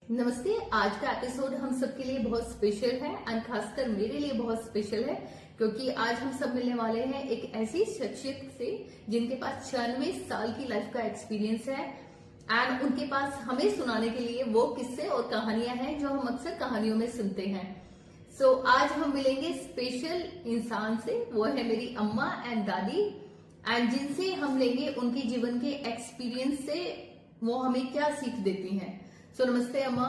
नमस्ते। आज का एपिसोड हम सबके लिए बहुत स्पेशल है एंड खासकर मेरे लिए बहुत स्पेशल है क्योंकि आज हम सब मिलने वाले हैं एक ऐसी शख्सियत से जिनके पास 96 साल की लाइफ का एक्सपीरियंस है एंड उनके पास हमें सुनाने के लिए वो किस्से और कहानियां हैं जो हम अक्सर कहानियों में सुनते हैं। सो आज हम मिलेंगे स्पेशल इंसान से, वो है मेरी अम्मा एंड दादी एंड जिनसे हम लेंगे उनके जीवन के एक्सपीरियंस से वो हमें क्या सीख देती हैं। सो नमस्ते अम्मा।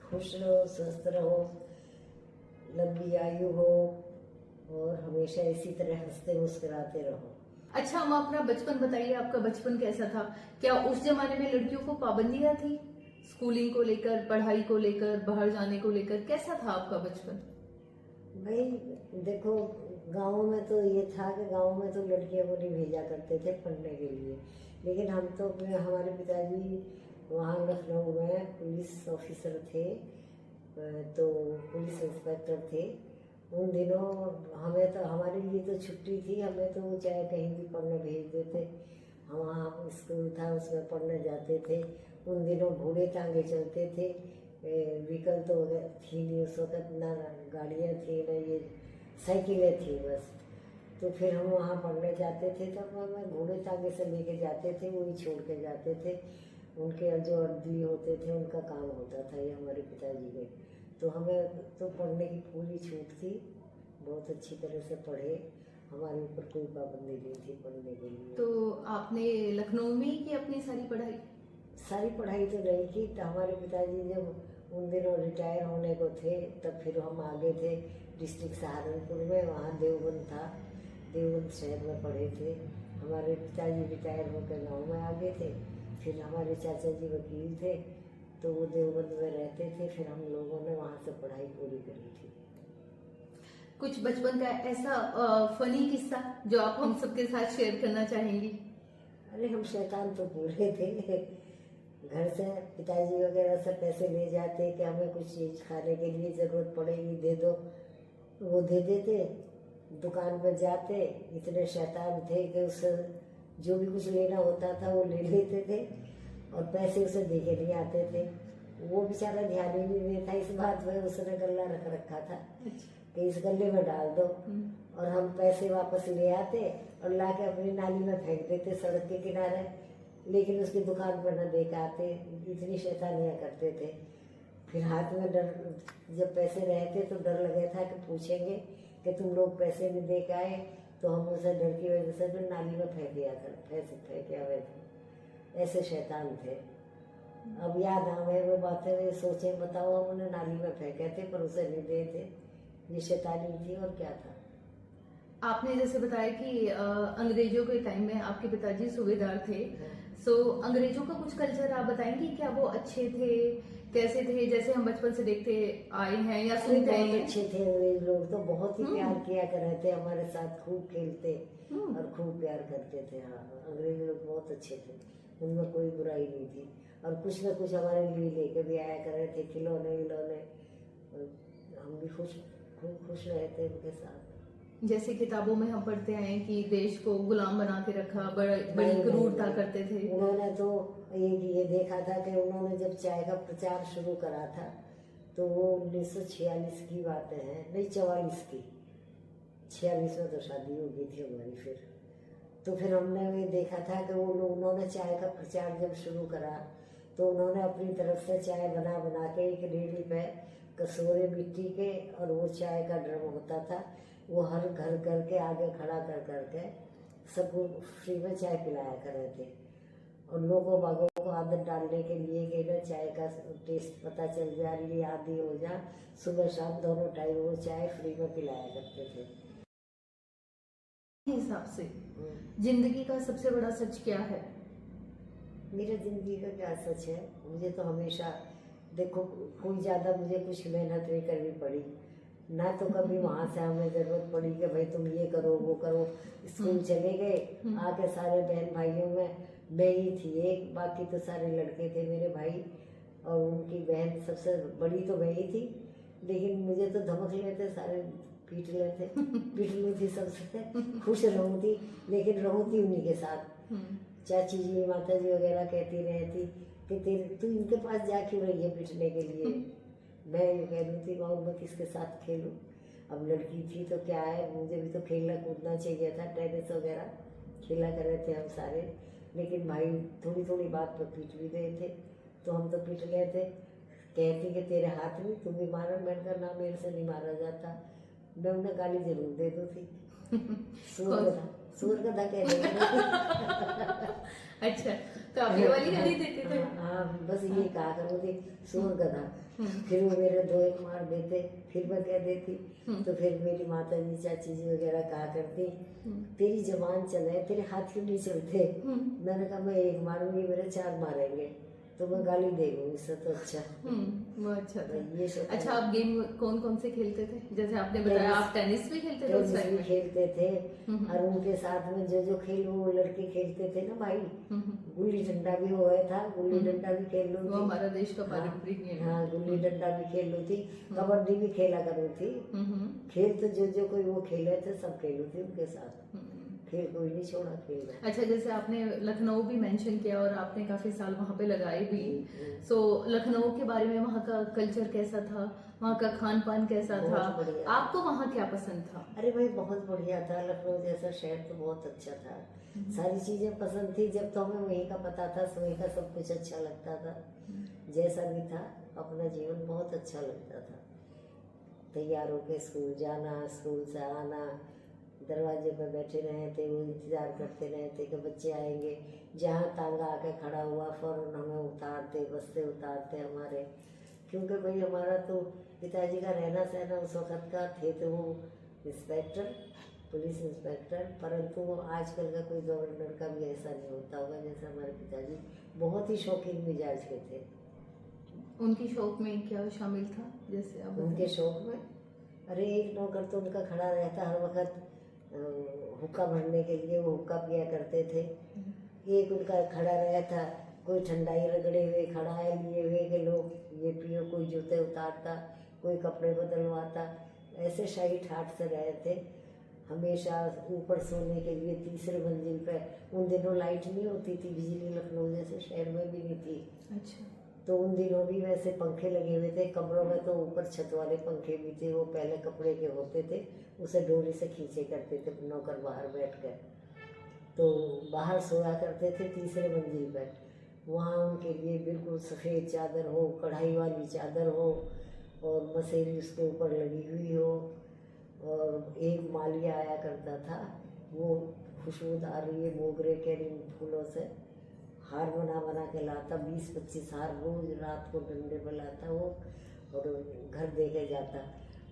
खुश रहो, स्वस्थ रहो, लंबी आयु हो और हमेशा इसी तरह हंसते मुस्कुराते रहो। अच्छा अम्मा, अपना बचपन बताइए, आपका बचपन कैसा था? क्या उस जमाने में लड़कियों को पाबंदियां थी स्कूलिंग को लेकर, पढ़ाई को लेकर, बाहर जाने को लेकर? कैसा था आपका बचपन? भाई देखो, गांव में तो ये था कि गांव में तो लड़कियों को नहीं भेजा करते थे पढ़ने के लिए, लेकिन हम तो हमारे पिताजी वहाँ लखनऊ में पुलिस ऑफिसर थे, तो पुलिस इंस्पेक्टर थे। उन दिनों हमें तो, हमारे लिए तो छुट्टी थी, हमें तो चाहे कहीं भी पढ़ने भेज देते। हम वहाँ स्कूल था उसमें पढ़ने जाते थे। उन दिनों घोड़े टांगे चलते थे, व्हीकल तो थी नहीं उस वक्त, ना गाड़ियाँ थी ना ये साइकिलें थी बस। तो फिर हम वहाँ पढ़ने जाते थे तब हमें घोड़े टांगे से लेके जाते थे, वही छोड़ के जाते थे। उनके जो अर्दी होते थे उनका काम होता था ये हमारे पिताजी के। तो हमें तो पढ़ने की पूरी छूट थी, बहुत अच्छी तरह से पढ़े, हमारे ऊपर कोई पाबंदी नहीं थी पढ़ने के लिए। तो आपने लखनऊ में ही की अपनी सारी पढ़ाई? सारी पढ़ाई तो नहीं की, तो हमारे पिताजी जब उन दिनों रिटायर होने को थे तब फिर हम आगे थे डिस्ट्रिक्ट सहारनपुर में, वहाँ देवबंद था, देवबंद शहर में पढ़े थे। हमारे पिताजी रिटायर होकर गाँव में आ गए थे। फिर हमारे चाचा जी वकील थे तो वो देवबंद में रहते थे, फिर हम लोगों ने वहाँ से पढ़ाई पूरी करी थी। कुछ बचपन का ऐसा फनी किस्सा जो आप हम सबके साथ शेयर करना चाहेंगी? अरे हम शैतान तो पूरे थे। घर से पिताजी वगैरह से पैसे ले जाते कि हमें कुछ चीज़ खाने के लिए ज़रूरत पड़ेगी, दे दो, वो दे देते। दुकान पर जाते, इतने शैतान थे कि उससे जो भी कुछ लेना होता था वो ले लेते थे और पैसे उसे दे के नहीं आते थे। वो बेचारा ध्यान ही नहीं देता इस बात में, उसने गल्ला रख रखा था कि इस गल्ले में डाल दो, और हम पैसे वापस ले आते और ला के अपनी नाली में फेंक देते सड़क के किनारे, लेकिन उसकी दुकान पर न दे के आते। इतनी शैतानियाँ करते थे। फिर हाथ में डर, जब पैसे रहते तो डर लगे था कि पूछेंगे कि तुम लोग पैसे नहीं दे के आए, तो हम उसे डर की वजह से फिर नाली में फेंक आवे थे। ऐसे शैतान थे। अब याद आवे वो बातें, वे सोचे बताओ, हम उन्हें नाली में फेंके थे पर उसे नहीं दे थे। ये शैतानी थी और क्या था। आपने जैसे बताया कि अंग्रेजों के टाइम में आपके पिताजी सूबेदार थे। सो अंग्रेजों का कुछ कल्चर आप बताएंगी? क्या वो अच्छे थे, कैसे थे, जैसे हम बचपन से देखते आए हैं या सुनते आए हैं? अच्छे थे अंग्रेज लोग, तो बहुत ही प्यार किया करते थे हमारे साथ, खूब खेलते और खूब प्यार करते थे। हाँ, अंग्रेज लोग बहुत अच्छे थे, उनमें कोई बुराई नहीं थी। और कुछ न कुछ हमारे लिए लेके भी आया कर रहे थे, खिलौने विलौने। हम भी खूब खुश रहे थे उनके साथ। जैसे किताबों में हम पढ़ते आए कि देश को गुलाम बना के रखा, बड़ी क्रूरता करते थे। उन्होंने तो ये देखा था कि उन्होंने जब चाय का प्रचार शुरू करा था तो वो 1946 की बातें हैं, नहीं 44 की, 46 में तो शादी हो गई थी हमारी। तो फिर हमने ये देखा था कि वो लोग, उन्होंने चाय का प्रचार जब शुरू करा तो उन्होंने अपनी तरफ से चाय बना बना के एक रेडी पे कसूरे मिट्टी के, और वो चाय का ड्रम होता था, वो हर घर करके आगे खड़ा कर करके सबको फ्री में चाय पिलाया कर रहे थे। और लोगों बागों को आदत डालने के लिए कि ना चाय का टेस्ट पता चल जा, रही आदि हो जा, सुबह शाम दोनों टाइम वो चाय फ्री में पिलाया करते थे। हिसाब से जिंदगी का सबसे बड़ा सच क्या है? मेरा जिंदगी का क्या सच है, मुझे तो हमेशा देखो, कोई ज़्यादा मुझे कुछ मेहनत नहीं करनी पड़ी ना, तो कभी वहाँ से हमें ज़रूरत पड़ी कि भाई तुम ये करो वो करो। स्कूल चले गए, आके सारे बहन भाइयों में मैं ही थी एक, बाकी तो सारे लड़के थे मेरे भाई, और उनकी बहन सबसे बड़ी तो मैं ही थी, लेकिन मुझे तो धमक लेते सारे, पीट लेती सबसे। खुश रहूँ थी, लेकिन रहूँ थी उन्हीं के साथ। चाची जी माता जी वगैरह कहती रहती कि तेरे तू इनके पास जा क्यों रही है पिटने के लिए। मैं ये कह रही थी बाबू मैं किसके साथ खेलूं, अब लड़की थी तो क्या है, मुझे भी तो खेलना कूदना चाहिए था, टेनिस वगैरह खेला कर रहे थे हम सारे। लेकिन भाई थोड़ी थोड़ी बात पर पीट भी गए थे, तो हम तो पीट गए थे। कहती कि तेरे हाथ में तुम भी मारो, मैंने कहा ना मेरे से नहीं मारा जाता। मैं उन्हें गाली जरूर दे दूँ थी, सूर गधा कह देंगे। अच्छा, तो आप ये वाली गाली देते थे? हाँ बस ये कहा करो थी सूर गधा। फिर वो मेरे दो एक मार देते, फिर मैं कह देती। तो फिर मेरी माता जी चाची जी वगैरह कहा करती तेरी जबान चले, तेरे हाथ क्यों नहीं चलते। मैंने कहा मैं एक मारूंगी मेरे चार मारेंगे, तो मैं गाली दे दूँ, इससे तो अच्छा। वो अच्छा था। ये सब अच्छा, आप गेम कौन कौन से खेलते थे? जैसे आपने बताया आप टेनिस भी खेलते थे उस टेनिस टाइम भी में? खेलते थे, और उनके साथ में जो जो खेल वो लड़के खेलते थे ना भाई। गुल्ली डंडा भी हुआ था, गुल्ली डंडा भी खेल लो वो थी। हमारा देश का हाँ, पारंपरिक गेम है। हाँ गुल्ली डंडा भी खेल लो थी, कबड्डी भी खेला करो थी। खेल तो जो जो कोई वो खेले थे सब खेलो थी उनके साथ, खेल कोई नहीं छोड़ा खेलना। अच्छा, जैसे आपने लखनऊ भी मेंशन किया और आपने काफी साल वहाँ पे लगाए भी, सो लखनऊ के बारे में वहाँ का कल्चर कैसा था, वहाँ का खान पान कैसा था, बहुत बढ़िया। आपको वहाँ क्या पसंद था? अरे भाई बहुत बढ़िया था, लखनऊ जैसा शहर तो बहुत अच्छा था। सारी चीजें पसंद थी, जब तो हमें वहीं का पता था, वहीं का सब कुछ अच्छा लगता था। जैसा भी था अपना जीवन बहुत अच्छा लगता था। तैयार होके स्कूल जाना, स्कूल से आना, दरवाजे पर बैठे रहे थे, वो इंतजार करते रहे थे कि बच्चे आएंगे। जहाँ तांगा आके खड़ा हुआ फौरन हमें उतारते, बस्ते उतारते हमारे, क्योंकि भाई हमारा तो पिताजी का रहना सहना उस वक्त का थे तो वो इंस्पेक्टर, पुलिस इंस्पेक्टर। परंतु आजकल का कोई गवर्नर का भी ऐसा नहीं होता होगा जैसे हमारे पिताजी बहुत ही शौकीन मिजाज के थे। उनकी शौक में क्या शामिल था, जैसे आप उनके शौक में अरे एक नौकर तो उनका खड़ा रहता हर वक्त हुक्का भरने के लिए, वो हुक्का पिया करते थे। एक उनका खड़ा रहता, कोई ठंडाई रगड़े हुए खड़ा है लिए हुए कि लोग ये पियो, कोई जूते उतारता, कोई कपड़े बदलवाता। ऐसे शाही ठाट से रहे थे हमेशा। ऊपर सोने के लिए तीसरे मंजिल पे, उन दिनों लाइट नहीं होती थी, बिजली लखनऊ जैसे शहर में भी नहीं थी। अच्छा, तो उन दिनों भी वैसे पंखे लगे हुए थे कमरों में, तो ऊपर छत वाले पंखे भी थे, वो पहले कपड़े के होते थे, उसे डोरी से खींचे करते थे नौकर बाहर बैठ कर। तो बाहर सोया करते थे तीसरे मंजिल पर। वहाँ उनके लिए बिल्कुल सफ़ेद चादर हो, कढ़ाई वाली चादर हो, और मसेरी उसके ऊपर लगी हुई हो, और एक मालिया आया करता था, वो खुशबूदार ये मोगरे के फूलों से हार बना बना के लाता, 20-25 हार रोज रात को डंडे पर लाता वो, और घर दे के जाता।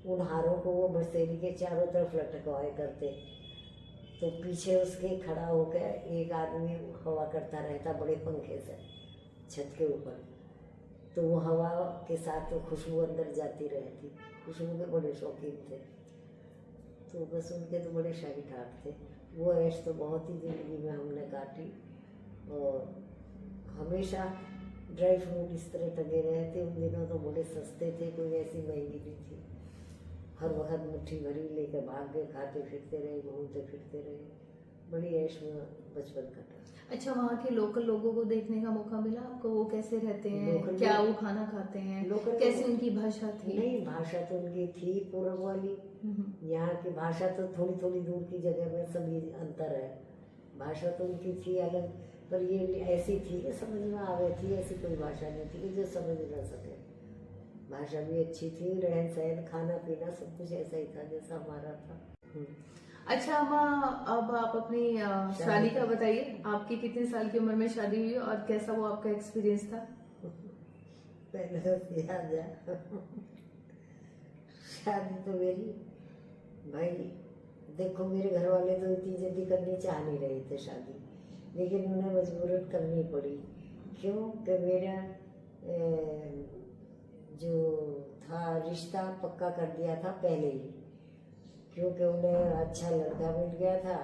उन हारों को वो बसेरी के चारों तरफ लटकवाए करते। तो पीछे उसके खड़ा होकर एक आदमी हवा करता रहता बड़े पंखे से छत के ऊपर, तो वो हवा के साथ तो खुशबू अंदर जाती रहती। खुशबू के बड़े शौकीन थे, तो बस उनके तो बड़े शाही ठाट थे। वो ऐश तो बहुत ही जिंदगी में हमने काटी, और हमेशा ड्राई फ्रूट इस तरह टंगे रहे थे। उन दिनों तो बड़े सस्ते थे, कोई ऐसी महंगी नहीं थी। हर वक्त मुट्ठी भरी लेकर भाग गए, खाते फिरते रहे, घूमते फिरते रहे, बड़ी ऐश में बचपन कटा। अच्छा, वहाँ के लोकल लोगों को देखने का मौका मिला आपको? वो कैसे रहते हैं, लोकल क्या वो खाना खाते हैं, कैसी उनकी भाषा थी? नहीं, भाषा तो उनकी थी पूर्व वाली। यहाँ की भाषा तो थोड़ी थोड़ी दूर की जगह में सब ये अंतर है। भाषा तो उनकी थी अलग, पर ये ऐसी थी कि समझ में आ गई थी। ऐसी कोई भाषा नहीं थी कि जो समझ न सके। भाषा भी अच्छी थी, रहन सहन खाना पीना सब कुछ ऐसा ही था जैसा हमारा था। अच्छा माँ, अब आप अपनी शादी का बताइए। आपकी कितने साल की उम्र में शादी हुई और कैसा वो आपका एक्सपीरियंस था? पहले तो याद है शादी तो मेरी, भाई देखो मेरे घर वाले तो इतनी जल्दी करनी चाह नहीं रहे थे शादी, लेकिन उन्हें मजबूरन करनी पड़ी। क्यों कि मेरा जो था रिश्ता पक्का कर दिया था पहले ही, क्योंकि उन्हें अच्छा लड़का मिल गया था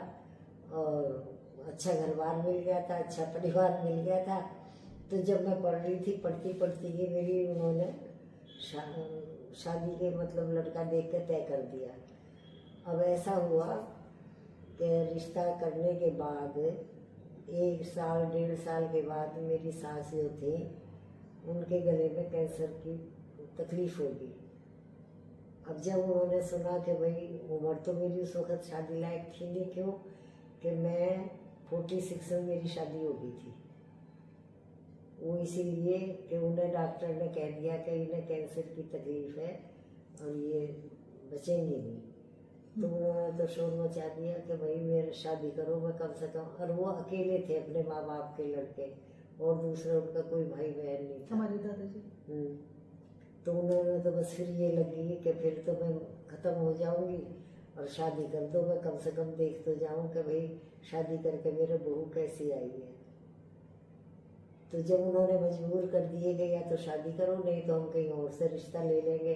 और अच्छा घर बार मिल गया था, अच्छा परिवार मिल गया था। तो जब मैं पढ़ रही थी, पढ़ती ही मेरी उन्होंने शादी के मतलब लड़का देख के तय कर दिया। अब ऐसा हुआ कि रिश्ता करने के बाद 1 साल 1.5 साल के बाद मेरी सास जो थी उनके गले में कैंसर की तकलीफ होगी। अब जब उन्होंने सुना कि भाई उम्र तो मेरी उस वक्त शादी लायक थी नहीं, क्यों कि मैं 46 में मेरी शादी हो गई थी। वो इसीलिए कि उन्हें डॉक्टर ने कह दिया कि इन्हें कैंसर की तकलीफ है और ये बचेंगे नहीं। तो उन्होंने तो शोर मचा दिया कि भाई मेरी शादी करो, मैं कम से कम। और वो अकेले थे अपने माँ बाप के लड़के, और दूसरा उनका कोई भाई बहन नहीं था। हमारे दादाजी। तो उन्होंने तो बस फिर ये लगी कि फिर तो मैं ख़त्म हो जाऊंगी और शादी कर दो, मैं कम से कम देख तो जाऊं कि भाई शादी करके मेरे बहू कैसी आई है। तो जब उन्होंने मजबूर कर दिए कि या तो शादी करो, नहीं तो हम कहीं और से रिश्ता ले लेंगे,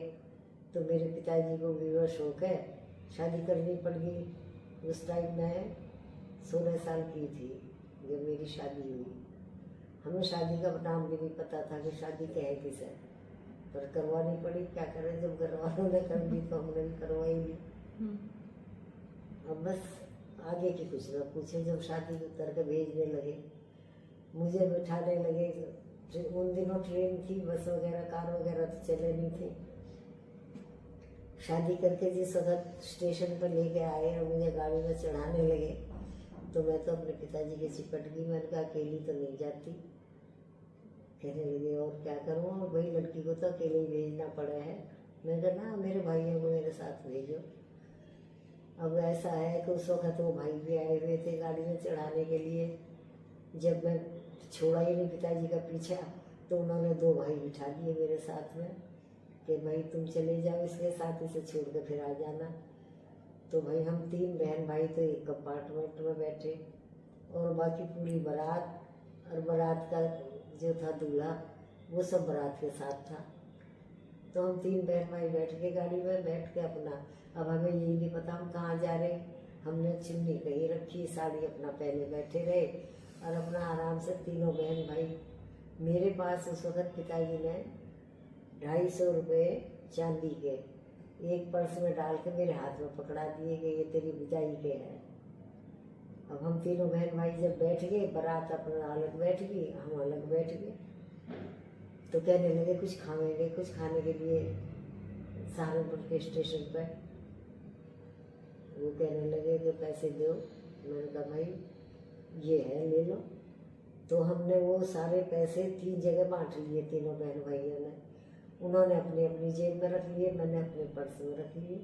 तो मेरे पिताजी को विवश होकर शादी करनी पड़ गई। उस टाइम मैं 16 साल की थी जब मेरी शादी हुई। हमें शादी का नाम भी नहीं पता था कि शादी क्या है किसे, पर करवानी पड़ी, क्या करें। जब घर वालों ने कर दी तो हमने भी करवाई ली। अब बस आगे की कुछ ना पूछे। जब शादी करके भेजने लगे, मुझे बिठाने लगे, उन दिनों ट्रेन थी, बस वगैरह कार वगैरह तो चले नहीं थे। शादी करके जिस वक्त स्टेशन पर लेके आए और मुझे गाड़ी में चढ़ाने लगे, तो मैं तो अपने पिताजी के चिपट गई। मैंने कहा अकेली तो नहीं जाती। कहने लगे और क्या करूँ, और भाई लड़की को तो अकेले ही भेजना पड़ा है। मैंने कहा ना, मेरे भाइयों को मेरे साथ भेजो। अब ऐसा है कि उस वक्त वो भाई भी आए हुए थे गाड़ी में चढ़ाने के लिए। जब मैं छोड़ा ही नहीं पिताजी का पीछा, तो उन्होंने 2 भाई बिठा दिए मेरे साथ में कि भाई तुम चले जाओ इसके साथ, इसे छोड़ के फिर आ जाना। तो भाई हम 3 बहन भाई तो एक कंपार्टमेंट में बैठे, और बाकी पूरी बारात, और बारात का जो था दूल्हा वो सब बारात के साथ था। तो हम 3 बहन भाई बैठ के गाड़ी में बैठ के अपना, अब हमें यही नहीं पता हम कहाँ जा रहे। हमने चुन्नी कहीं रखी, साड़ी अपना पहले बैठे रहे और अपना आराम से तीनों बहन भाई। मेरे पास उस वक्त पिताजी ने 250 रुपये चांदी के एक पर्स में डाल के मेरे हाथ में पकड़ा दिए कि ये तेरी विदाई के हैं। अब हम तीनों बहन भाई जब बैठ गए, बारात अपना अलग बैठ गई, हम अलग बैठ गए। तो कहने लगे कुछ खाएंगे, कुछ खाने के लिए सहारनपुर के स्टेशन पर। वो कहने लगे कि पैसे दो। मैंने कहा भाई ये है ले लो। तो हमने वो सारे पैसे 3 जगह बांट लिए, तीनों बहन भाइयों ने। उन्होंने अपनी अपनी जेब में रख लिए, मैंने अपने पर्स में रख लिए।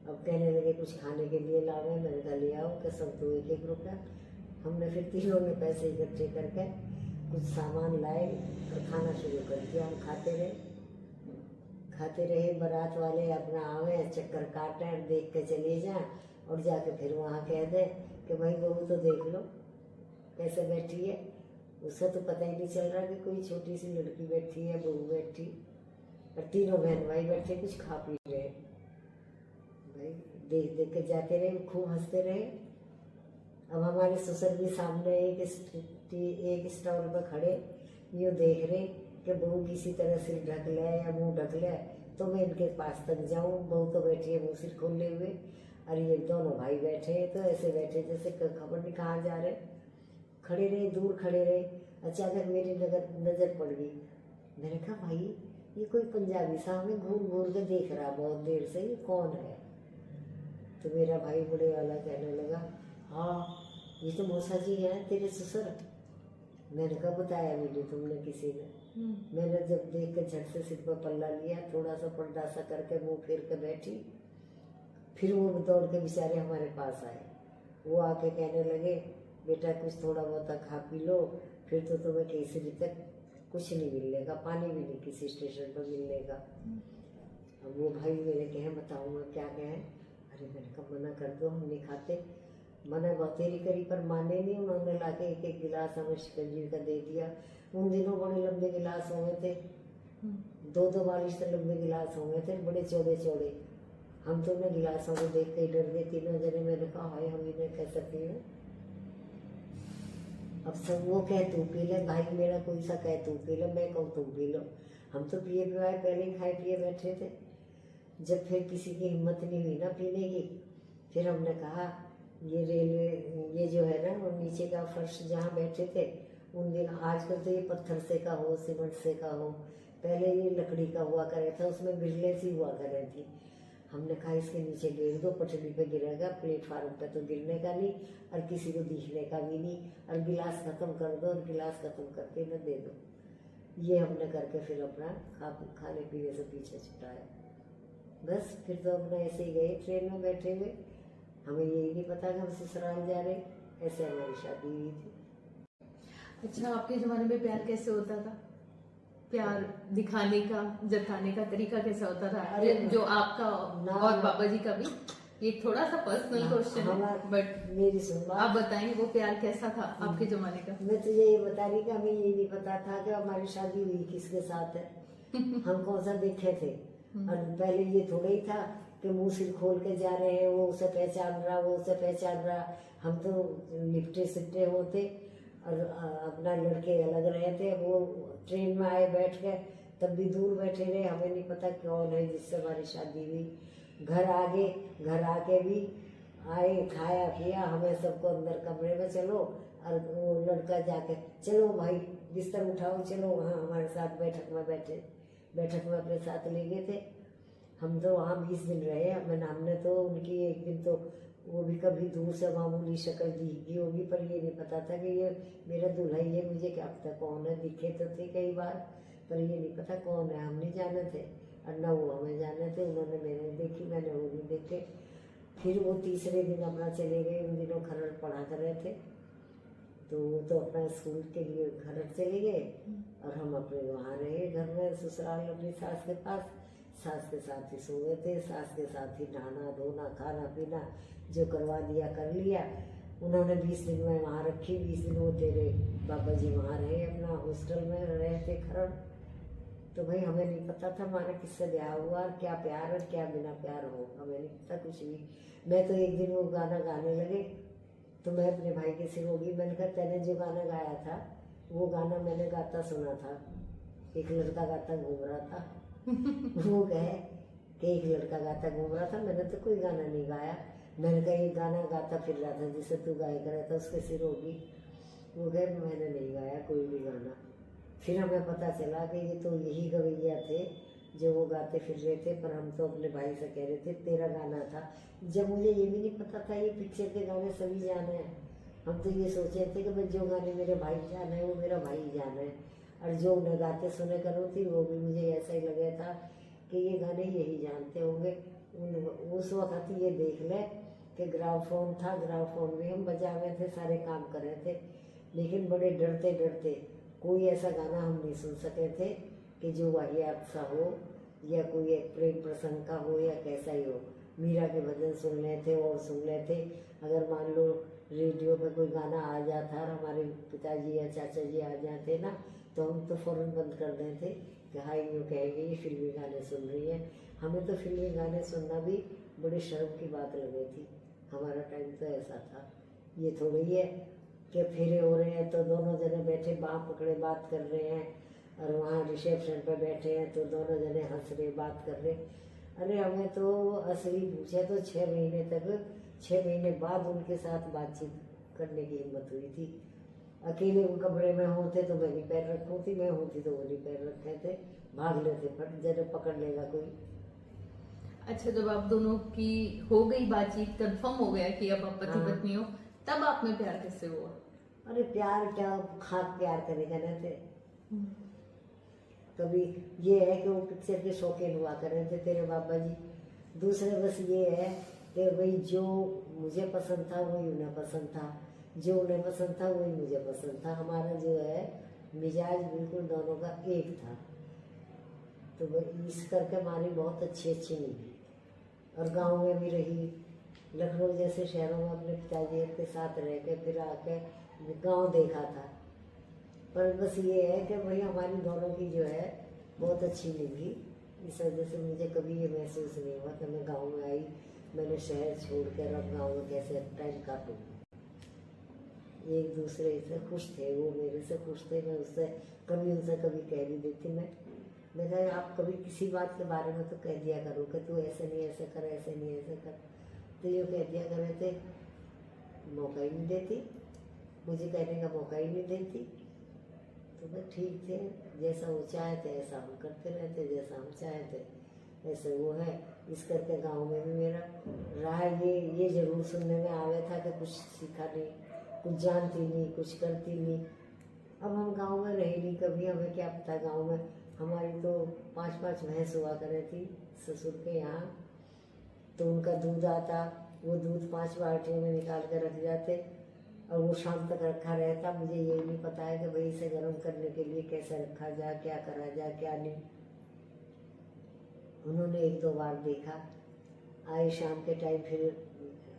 अब कहने लगे कुछ खाने के लिए लावे। मैंने कहा ले आओ, कि सब तो 1-1 रुपया। हमने फिर तीनों ने पैसे इकट्ठे करके कुछ सामान लाए और खाना शुरू कर दिया। हम खाते रहे। बारात वाले अपना आवे, चक्कर काटें, देख के चले जाएं और जाके फिर वहाँ कह दें कि भाई बहू तो देख लो कैसे बैठी है। उसका तो पता ही नहीं चल रहा कि कोई छोटी सी लड़की बैठी है, बहू बैठी, और तीनों बहन भाई बैठे कुछ खा पी रहे। भाई देख देख के जाते रहे, खूब हंसते रहे। अब हमारे ससुर भी सामने एक स्टॉल पर खड़े, यूँ देख रहे कि बहू किसी तरह सिर ढक ले या मुंह ढक ले तो मैं इनके पास तक जाऊं। बहू तो बैठी है मुँह सिर खोले हुए, और ये दोनों भाई बैठे तो ऐसे बैठे जैसे खबर नहीं कहाँ जा रहे। खड़े रहे, दूर खड़े रहे। अचानक मेरी नजर पड़ गई। मैंने कहा भाई ये कोई पंजाबी सा हमें घूर घूर के देख रहा बहुत देर से, ये कौन है। तो मेरा भाई बड़े वाला कहने लगा हाँ ये तो मौसा जी हैं तेरे ससुर। मैंने कहा बताया भी नहीं तुमने किसी ने। मैंने जब देख के झट से सिर पर पल्ला लिया, थोड़ा सा पर्दा सा करके मुंह फेर के बैठी। फिर वो दौड़ के बेचारे हमारे पास आए। वो आके कहने लगे बेटा कुछ थोड़ा बहुत खा पी लो, फिर तो तुम्हें केसरी तक कुछ नहीं मिलने का, पानी भी नहीं किसी स्टेशन पर मिलने का। अब वो भाई मेरे कहे बताऊंगा क्या कहें। अरे मैंने कहा मना कर दो, हम नहीं खाते। मना बतेरी करी पर माने नहीं। उन्होंने लाके 1-1 गिलास हमें शिकंजी का दे दिया। उन दिनों बड़े लंबे गिलास हो गए थे, 2-2 बारिश से लंबे गिलास हो गए थे, बड़े चौड़े चौड़े। हम तो उन्हें गिलासों को देख के डर गए तीनों जने। मैंने कहा हाय हम इन्हें कैसे पिए। अब सब वो कह तू पी ले, भाई मेरा कोई सा कह तू पी ले, मैं कहूँ तुम पी लो। हम तो पिए पिवाए पहले ही खाए पिए बैठे थे। जब फिर किसी की हिम्मत नहीं हुई ना पीने की, फिर हमने कहा ये रेलवे ये जो है ना वो नीचे का फर्श जहाँ बैठे थे उन दिन आजकल तो ये पत्थर से का हो, सीमेंट से का हो, पहले ये लकड़ी का हुआ करे था, उसमें बिजली सी हुआ करे थी। हमने कहा इसके नीचे गिर दो, पटरी पे गिरेगा, प्लेटफार्म पे तो गिरने का नहीं और किसी को दिखने का भी नहीं, और गिलास खत्म कर दो और गिलास खत्म करके न दे दो। ये हमने करके फिर अपना खाने पीने से पीछे छुटाया। बस फिर तो अपना ऐसे ही गए ट्रेन में बैठे हुए, हमें यही नहीं पता कि हम ससुराल जा रहे, ऐसे हमारी शादी हुई थी। अच्छा, आपके जमाने में प्यार कैसे होता था? प्यार दिखाने का, जताने का तरीका कैसा होता था? अरे जो आपका ना, और बाबा जी का भी, ये थोड़ा सा पर्सनल क्वेश्चन है, बट मेरी सुन बात, आप बताएंगे वो प्यार कैसा था आपके जमाने का? मैं तुझे ये बता रही कि हमें ये नहीं पता था कि हमारी शादी हुई किसके साथ है। हम कौन सा देखे थे, और पहले ये थोड़ा ही था कि मुंह सिर खोल के जा रहे हैं, वो उसे पहचान रहा, वो उसे पहचान रहा। हम तो लिपटे सिपटे होते और अपना लड़के अलग रहे थे। वो ट्रेन में आए बैठ गए, तब भी दूर बैठे रहे, हमें नहीं पता कौन है जिससे हमारी शादी हुई। घर आके भी आए, खाया पिया, हमें सबको अंदर कमरे में चलो, और वो लड़का जाके चलो भाई बिस्तर उठाओ, चलो वहाँ हमारे साथ बैठक में बैठे, बैठक में अपने साथ ले गए थे। हम तो वहाँ 20 दिन रहे। हमने तो उनकी एक दिन तो वो भी कभी दूर से मामूली शक्ल दिखी होगी, पर ये नहीं पता था कि ये मेरा दूल्हा ही है। मुझे क्या पता कौन है, दिखे तो थे कई बार, पर ये नहीं पता कौन है, हम नहीं जाने थे और न वो हमें जाने थे। उन्होंने मैंने देखी, मैंने वो नहीं देखे। फिर वो तीसरे दिन अपना चले गए। उन दिनों खरड़ पढ़ा कर रहे थे, तो वो तो अपना स्कूल के लिए खरड़ चले गए और हम अपने वहाँ रहे घर में ससुराल अपनी सास के पास। सास के साथ ही सो गए थे, सास के साथ ही नहाना धोना खाना पीना जो करवा दिया कर लिया। उन्होंने 20 दिन में वहाँ रखी, 20 दिन वो तेरे बाबा जी वहाँ रहे, अपना हॉस्टल में रहे थे खरड़। तो भाई हमें नहीं पता था हमारा किससे ब्याह हुआ और क्या प्यार और क्या बिना प्यार हो, हमें नहीं पता कुछ भी। मैं तो एक दिन वो गाना गाने लगे तो मैं अपने भाई के सिर होगी, मैंने कहा तेने जो गाना गाया था वो गाना मैंने गाता सुना था, एक लड़का गाता घूम रहा था। वो कहे कि एक लड़का गाता घूम रहा था, मैंने तो कोई गाना नहीं गाया। मैंने कहा एक गाना गाता फिर रहा था जिसे तू गाया करा था, उसके सिर होगी। वो कहे मैंने नहीं गाया कोई भी गाना। फिर हमें पता चला कि ये तो यही गवैया थे जो वो गाते फिर रहे थे, पर हम तो अपने भाई से कह रहे थे तेरा गाना था। जब मुझे ये भी नहीं पता था ये पिक्चर के गाने सभी जाने हैं। हम तो ये सोचे थे कि भाई जो गाने मेरे भाई जाने हैं वो मेरा भाई जाने है, और जो उन्हें गाते सुने करो थी वो भी मुझे ऐसा ही लगा था कि ये गाने यही जानते होंगे। उस वक्त ये देख ले कि ग्रामोफोन था, ग्रामोफोन में हम बजा रहे थे, सारे काम कर रहे थे, लेकिन बड़े डरते डरते कोई ऐसा गाना हम नहीं सुन सके थे कि जो वाहियात सा हो या कोई एक प्रेम प्रसंग का हो या कैसा ही हो। मीरा के भजन सुन रहे थे और सुन रहे थे। अगर मान लो रेडियो पे कोई गाना आ जाता और हमारे पिताजी या चाचा जी आ जाते ना, तो हम तो फौरन बंद कर देते कि हाँ यूँ कहेंगे ये फिल्मी गाने सुन रही है। हमें तो फिल्मी गाने सुनना भी बड़ी शर्म की बात लगी थी। हमारा टाइम तो ऐसा था। ये थोड़ी है कि फेरे हो रहे हैं तो दोनों जने बैठे बाँह पकड़े बात कर रहे हैं, और वहाँ रिसेप्शन पर बैठे हैं तो दोनों जने हंस रहे बात कर रहे। अरे हमें तो असली पूछे तो 6 महीने तक, 6 महीने बाद उनके साथ बातचीत करने की हिम्मत हुई थी। अकेले वो कमरे में होते तो मैं नहीं पैर रखूँ थी, मैं होती तो वो नहीं पैर रखे थे, भाग लेते फट जरा पकड़ लेगा कोई। अच्छा, जब आप दोनों की हो गई बातचीत, कंफर्म हो गया कि अब आप पति हाँ। पत्नी हो, तब आप में प्यार कैसे हुआ? अरे प्यार क्या, खाक प्यार करेगा ना थे। कभी ये है कि वो पिक्चर के शौकीन हुआ कर रहे थे तेरे बाबा जी। दूसरे बस ये है कि भाई जो मुझे पसंद था वही उन्हें पसंद था, जो उन्हें पसंद था वही मुझे पसंद था। हमारा जो है मिजाज बिल्कुल दोनों का एक था। तो इस करके हमारी बहुत अच्छी निभी, और गांव में भी रही। लखनऊ जैसे शहरों में अपने पिताजी के साथ रह के फिर आके गांव देखा था। पर बस ये है कि भाई हमारी दोनों की जो है बहुत अच्छी निभी। इस वजह से मुझे कभी ये महसूस नहीं हुआ कि मैं गांव में आई, मैंने शहर छोड़ कर अब गाँव में कैसे टाइम काटूँ। एक दूसरे से खुश थे, वो मेरे से खुश थे, मैं उससे कभी उनसे कभी कह भी देती। मैं कहा आप कभी किसी बात के बारे में तो कह दिया करो कि तू ऐसे नहीं ऐसे कर, ऐसे नहीं ऐसे कर। तो ये कह दिया करे थे, मौका ही नहीं देती, मुझे कहने का मौका ही नहीं देती। तो बस ठीक थे, जैसा वो चाहते ऐसा हम करते रहते, जैसा हम चाहते ऐसे वो है। इस करके गांव में भी मेरा रहा ये जरूर सुनने में आया था कि कुछ सीखा नहीं, कुछ जानती नहीं, कुछ करती नहीं। अब हम गांव में रहे नहीं कभी, हमें क्या पता गांव में। हमारी तो 5-5 भैंस हुआ करे थी ससुर के यहाँ, तो उनका दूध आता, वो दूध 5 बाल्टियों में निकाल कर रख जाते और वो शाम तक रखा रहता। मुझे ये नहीं पता है कि भाई इसे गर्म करने के लिए कैसे रखा जाए, क्या करा जाए, क्या नहीं। उन्होंने 1-2 बार देखा, आए शाम के टाइम, फिर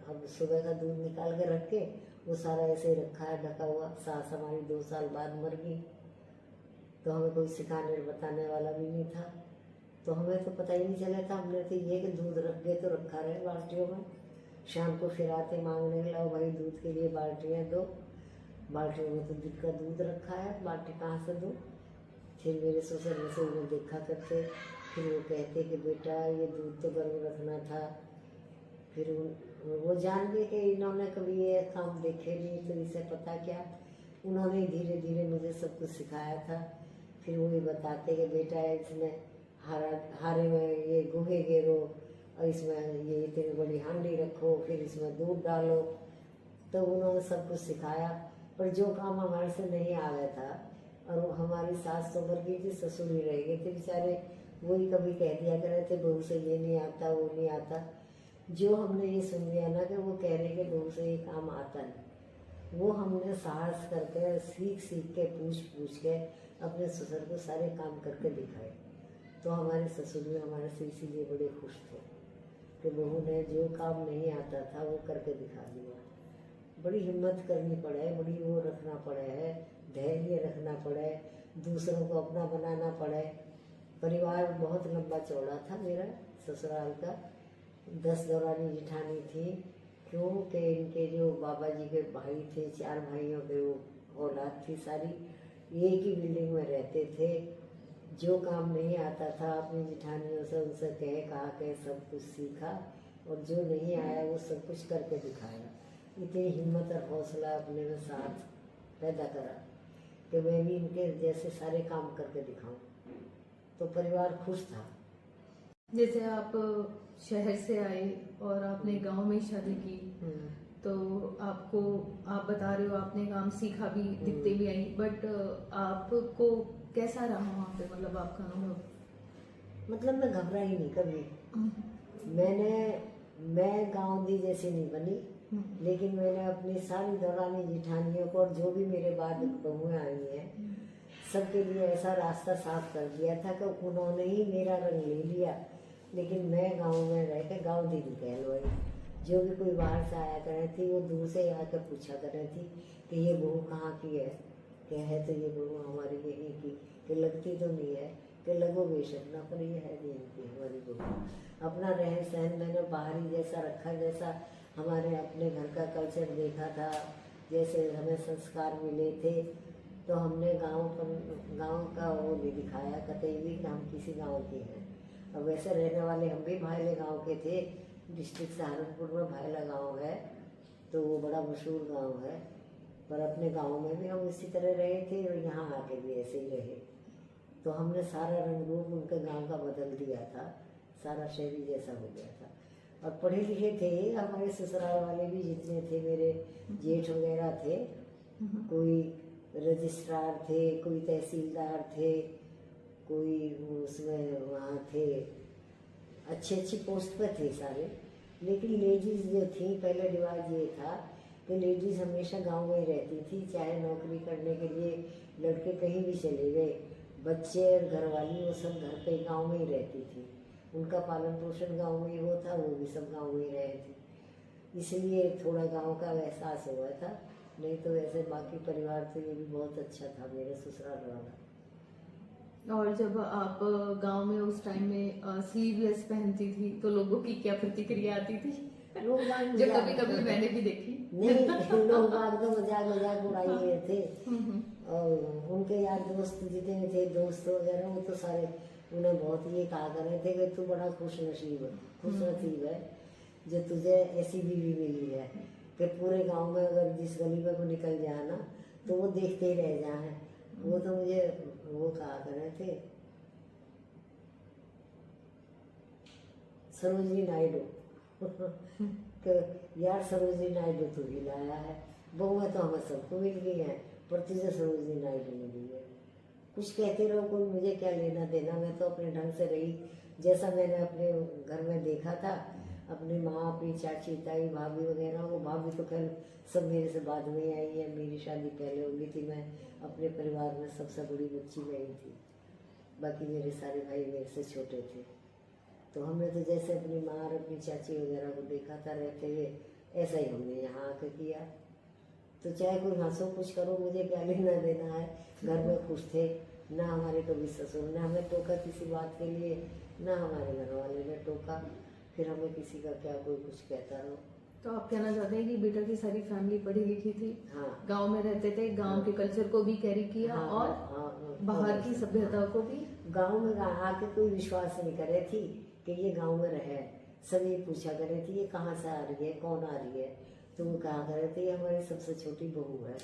अब सुबह का दूध निकाल कर रख के वो सारा ऐसे रखा है ढका हुआ। सास हमारी 2 साल बाद मर गई, तो हमें कोई सिखाने बताने वाला भी नहीं था, तो हमें तो पता ही नहीं चला था। हमने तो ये कि दूध रख गए तो रखा रहे बाल्टियों में। शाम को फिर आते मांगने के, लाओ भाई दूध के लिए बाल्टियाँ दो। बाल्टियों में तो दूध का दूध रखा है, बाल्टी कहाँ से दूँ। फिर मेरे ससुर में से उन्हें देखा करते, फिर वो कहते कि बेटा ये दूध तो गर्म रखना था। फिर वो जान गए कि इन्होंने कभी ये काम देखे नहीं, तो इसे पता क्या। उन्होंने धीरे धीरे मुझे सब कुछ सिखाया था। फिर वो ये बताते कि बेटा इसमें हारे में ये गोहे गेरो और इसमें ये इतनी बड़ी हांडी रखो, फिर इसमें दूध डालो। तो उन्होंने सब कुछ सिखाया, पर जो काम हमारे से नहीं आ रहा था, और वो हमारी सास तो मर गई थी, ससुर ही रह गए थे बेचारे। वही कभी कह दिया करे थे बहू से ये नहीं आता, वो नहीं आता। जो हमने ये सुन लिया ना कि वो कह रहे कि बहू से ये काम आता नहीं, वो हमने साहस करके सीख सीख के पूछ के अपने ससुर को सारे काम करके दिखाए। तो हमारे ससुर भी हमारे से इसीलिए बड़े खुश थे कि बहू ने जो काम नहीं आता था वो करके दिखा दिया। बड़ी हिम्मत करनी पड़े, बड़ी वो रखना पड़े है, धैर्य रखना पड़े, दूसरों को अपना बनाना पड़े। परिवार बहुत लंबा चौड़ा था मेरा ससुराल का। 10 दौरानी जिठानी थी, क्योंकि इनके जो बाबा जी के भाई थे, 4 भाइयों के वो औलाद थी सारी, एक ही बिल्डिंग में रहते थे। जो काम नहीं आता था अपनी जिठानियों से उनसे कहा के सब कुछ सीखा, और जो नहीं आया वो सब कुछ करके दिखाया। इतनी हिम्मत और हौसला अपने में साथ पैदा करा कि मैं भी इनके जैसे सारे काम करके दिखाऊं। तो परिवार खुश था। जैसे आप शहर से आए और आपने गांव में शादी की, तो आपको, आप बता रहे हो आपने काम सीखा भी, दिखते भी आई, बट आपको कैसा रहा वहाँ पे, मतलब आपका अनुभव? मतलब मैं घबराई नहीं कभी। मैं गाँव दी जैसी नहीं बनी, लेकिन मैंने अपनी सारी दौरानी जिठानियों को और जो भी मेरे बाद बहुएं आई हैं सबके लिए ऐसा रास्ता साफ कर दिया था कि उन्होंने ही मेरा रंग ले लिया। लेकिन मैं गांव में रह के गाँव दीदी कहलवाई। जो भी कोई बाहर से आया करे थी वो दूर से आकर पूछा करे थी कि ये बहू कहाँ की है, क्या है, तो ये बहू हमारी यहीं की, कि लगती तो नहीं है, कि लगो बेशक ना, पर ये है यहीं की हमारी बहू। अपना रहन सहन मैंने बाहरी जैसा रखा, जैसा हमारे अपने घर का कल्चर देखा था, जैसे हमें संस्कार मिले थे, तो हमने गांव का वो नहीं दिखाया कतई भी कि हम किसी गांव के हैं। अब वैसे रहने वाले हम भी भायले गांव के थे। डिस्ट्रिक्ट सहारनपुर में भायला गांव है, तो वो बड़ा मशहूर गांव है, पर अपने गांव में भी हम इसी तरह रहे थे और यहाँ आके भी ऐसे ही रहे। तो हमने सारा रंग रूप उनके गांव का बदल दिया था, सारा शहरी जैसा हो गया था। और पढ़े लिखे थे हमारे ससुराल वाले भी, जितने थे मेरे जेठ वगैरह थे, कोई रजिस्ट्रार थे, कोई तहसीलदार थे, कोई उसमें वहाँ थे, अच्छी पोस्ट पर थे सारे। लेकिन लेडीज़ जो थी, पहले रिवाज ये था कि लेडीज़ हमेशा गांव में ही रहती थी, चाहे नौकरी करने के लिए लड़के कहीं भी चले गए, बच्चे और घरवाली वो सब घर पे गांव में ही रहती थी। उनका पालन पोषण गांव में ही होता, वो भी सब गांव में ही रहे थे, इसलिए थोड़ा गांव का एहसास हुआ था। नहीं तो वैसे बाकी परिवार तो ये भी बहुत अच्छा था मेरे ससुराल वाला। और जब आप गांव में उस टाइम में स्लीवलेस पहनती थी तो लोगों की क्या प्रतिक्रिया आती थी? लोग जो कभी कभी मैंने भी देखी। नहीं, लोग बाग तो मजाक उड़ाए थे। और उनके यार दोस्त जितने थे, दोस्त वगैरह, वो तो सारे उन्हें बहुत ये कहा कर रहे थे कि तू बड़ा खुश नसीब है जो तुझे ऐसी बीवी मिली है कि पूरे गांव में अगर जिस गली में को निकल जाए ना तो वो देखते ही रह जाए वो तो मुझे वो कहा कर रहे थे, सरोजनी नायडू कि यार सरोजनी नायडू तू ही लाया है, बहुएं तो हमें सबको मिल गई है, पर तुझे सरोजनी नायडू मिली है। कुछ कहते रहो, कोई मुझे क्या लेना देना, मैं तो अपने ढंग से रही जैसा मैंने अपने घर में देखा था। अपनी माँ, अपनी चाची, ताई, भाभी वगैरह, वो भाभी तो खैर सब मेरे से बाद में ही आई है, मेरी शादी पहले हो गई थी। मैं अपने परिवार में सबसे बड़ी बच्ची में ही थी, बाकी मेरे सारे भाई मेरे से छोटे थे। तो हमने तो जैसे अपनी माँ और अपनी चाची वगैरह को देखा था रहते हुए, ऐसा ही हमने यहाँ आके किया। तो चाहे कोई हंसो कुछ करो, मुझे क्या लेना देना है। घर में खुश थे, ना हमारे कभी ससुर ने हमें टोका किसी बात के लिए, ना हमारे घर वाले ने टोका। फिर हमें किसी का क्या कोई कुछ कहता रहो। तो आप कहना चाहते हैं कि बेटा की सारी फैमिली पढ़ी लिखी थी, हाँ, गांव में रहते थे, गांव के कल्चर को भी कैरी किया, हाँ, और हाँ, बाहर की सभ्यता को भी। गांव में आके कोई विश्वास नहीं करे थी कि ये गांव में रहे। सभी पूछा करे थी ये कहाँ से आ रही है, कौन आ रही है। तो वो कहा करे थे ये हमारी सबसे छोटी बहू है।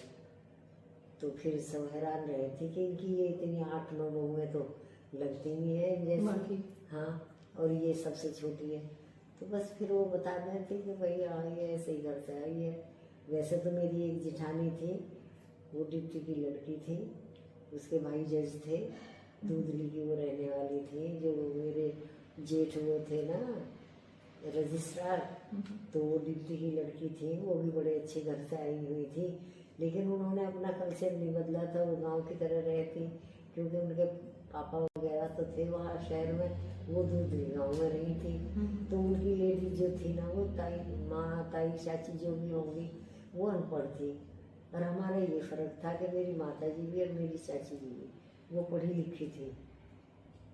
तो फिर सब हैरान रहे थे कि इनकी ये इतनी 8-9 बहुएं तो लगती नहीं है जैसी। हाँ, और ये सबसे छोटी है। तो बस फिर वो बता रहे थे कि भाई आई है, ऐसे ही घर से आई है। वैसे तो मेरी एक जिठानी थी, वो डिप्टी की लड़की थी, उसके भाई जज थे, दूधली की वो रहने वाली थी। जो मेरे जेठ वो थे ना रजिस्ट्रार, तो वो डिप्टी की लड़की थी, वो भी बड़े अच्छे घर से आई हुई थी। लेकिन उन्होंने अपना कल्चर नहीं बदला था, वो गांव की तरह रहती, क्योंकि उनके पापा वगैरह तो थे वहाँ शहर में, वो दूधली गाँव में रही थी। तो उनकी लेडी जो थी ना, वो ताई, माँ, ताई, चाची जो भी होंगी, वो अनपढ़ थी। और हमारा ये फर्क था कि मेरी माता जी भी और मेरी चाची जी भी वो पढ़ी लिखी थी।